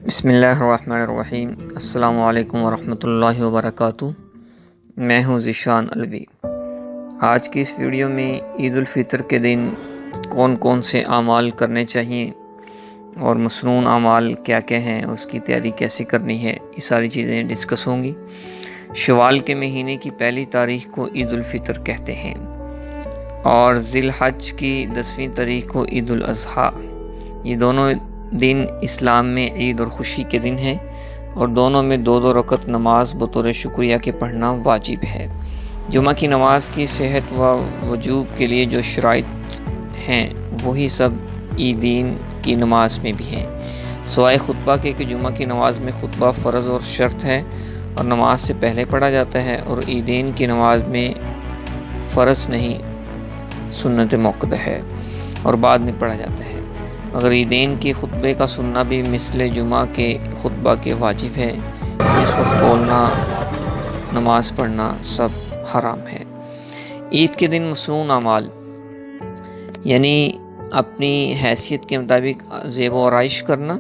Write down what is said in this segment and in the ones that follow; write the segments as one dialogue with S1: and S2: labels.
S1: بسم اللہ الرحمن الرحیم۔ السلام علیکم ورحمۃ اللہ وبرکاتہ۔ میں ہوں ذیشان الوی۔ آج کی اس ویڈیو میں عید الفطر کے دن کون کون سے اعمال کرنے چاہیے اور مسنون اعمال کیا کیا ہیں، اس کی تیاری کیسے کرنی ہے، یہ ساری چیزیں ڈسکس ہوں گی۔ شوال کے مہینے کی پہلی تاریخ کو عید الفطر کہتے ہیں اور ذی الحج کی 10ویں تاریخ کو عید الاضحیٰ۔ یہ دونوں دن اسلام میں عید اور خوشی کے دن ہیں اور دونوں میں 2 رکعت نماز بطور شکریہ کے پڑھنا واجب ہے۔ جمعہ کی نماز کی صحت و وجوب کے لیے جو شرائط ہیں وہی سب عیدین کی نماز میں بھی ہیں، سوائے خطبہ کے کہ جمعہ کی نماز میں خطبہ فرض اور شرط ہے اور نماز سے پہلے پڑھا جاتا ہے، اور عیدین کی نماز میں فرض نہیں، سنت موقدہ ہے اور بعد میں پڑھا جاتا ہے، مگر عیدین کی خطبے کا سننا بھی مثل جمعہ کے خطبہ کے واجب ہے۔ اس وقت بولنا، نماز پڑھنا سب حرام ہے۔ عید کے دن مسنون اعمال یعنی اپنی حیثیت کے مطابق زیب و آرائش کرنا،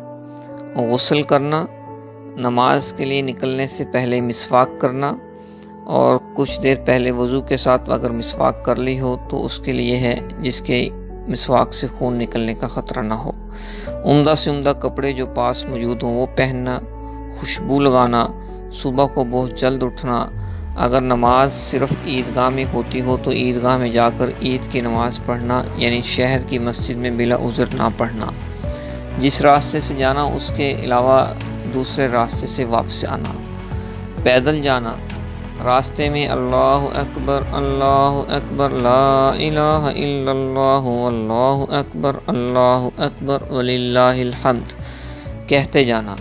S1: غسل کرنا، نماز کے لیے نکلنے سے پہلے مسواک کرنا، اور کچھ دیر پہلے وضو کے ساتھ اگر مسواک کر لی ہو تو اس کے لیے ہے جس کے مسواک سے خون نکلنے کا خطرہ نہ ہو۔ عمدہ سے عمدہ کپڑے جو پاس موجود ہوں وہ پہننا، خوشبو لگانا، صبح کو بہت جلد اٹھنا۔ اگر نماز صرف عیدگاہ میں ہوتی ہو تو عیدگاہ میں جا کر عید کی نماز پڑھنا، یعنی شہر کی مسجد میں بلا عذر نہ پڑھنا۔ جس راستے سے جانا اس کے علاوہ دوسرے راستے سے واپس آنا۔ پیدل جانا، راستے میں اللہ اکبر لا الہ الا اللہ اللہ اکبر وللہ الحمد کہتے جانا،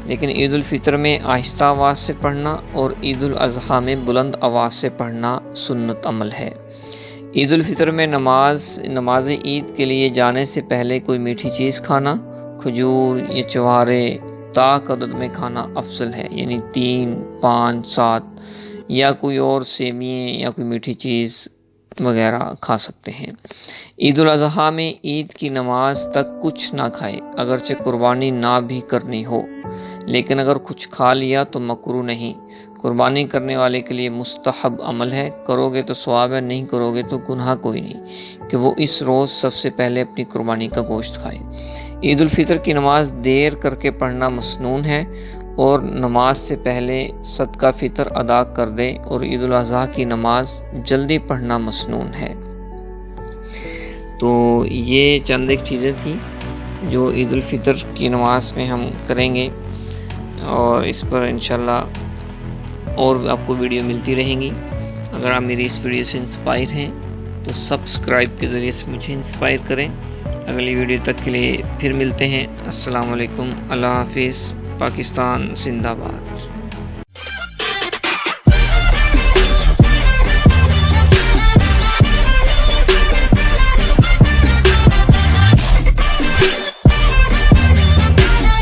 S1: لیکن عید الفطر میں آہستہ آواز سے پڑھنا اور عید الاضحیٰ میں بلند آواز سے پڑھنا سنت عمل ہے۔ عید الفطر میں نماز عید کے لیے جانے سے پہلے کوئی میٹھی چیز کھانا، کھجور یا چوارے طاق عدد میں کھانا افضل ہے، یعنی 3، 5، 7 یا کوئی اور سیویاں یا کوئی میٹھی چیز وغیرہ کھا سکتے ہیں۔ عید الاضحیٰ میں عید کی نماز تک کچھ نہ کھائے، اگرچہ قربانی نہ بھی کرنی ہو، لیکن اگر کچھ کھا لیا تو مکروہ نہیں۔ قربانی کرنے والے کے لیے مستحب عمل ہے، کرو گے تو ثواب ہے، نہیں کرو گے تو گناہ کوئی نہیں کہ وہ اس روز سب سے پہلے اپنی قربانی کا گوشت کھائے۔ عید الفطر کی نماز دیر کر کے پڑھنا مسنون ہے اور نماز سے پہلے صدقہ فطر ادا کر دے، اور عید الاضحیٰ کی نماز جلدی پڑھنا مسنون ہے۔ تو یہ چند ایک چیزیں تھیں جو عید الفطر کی نماز میں ہم کریں گے، اور اس پر انشاءاللہ اور آپ کو ویڈیو ملتی رہیں گی۔ اگر آپ میری اس ویڈیو سے انسپائر ہیں تو سبسکرائب کے ذریعے سے مجھے انسپائر کریں۔ اگلی ویڈیو تک کے لیے پھر ملتے ہیں۔ السلام علیکم، اللہ حافظ، پاکستان زندہ باد۔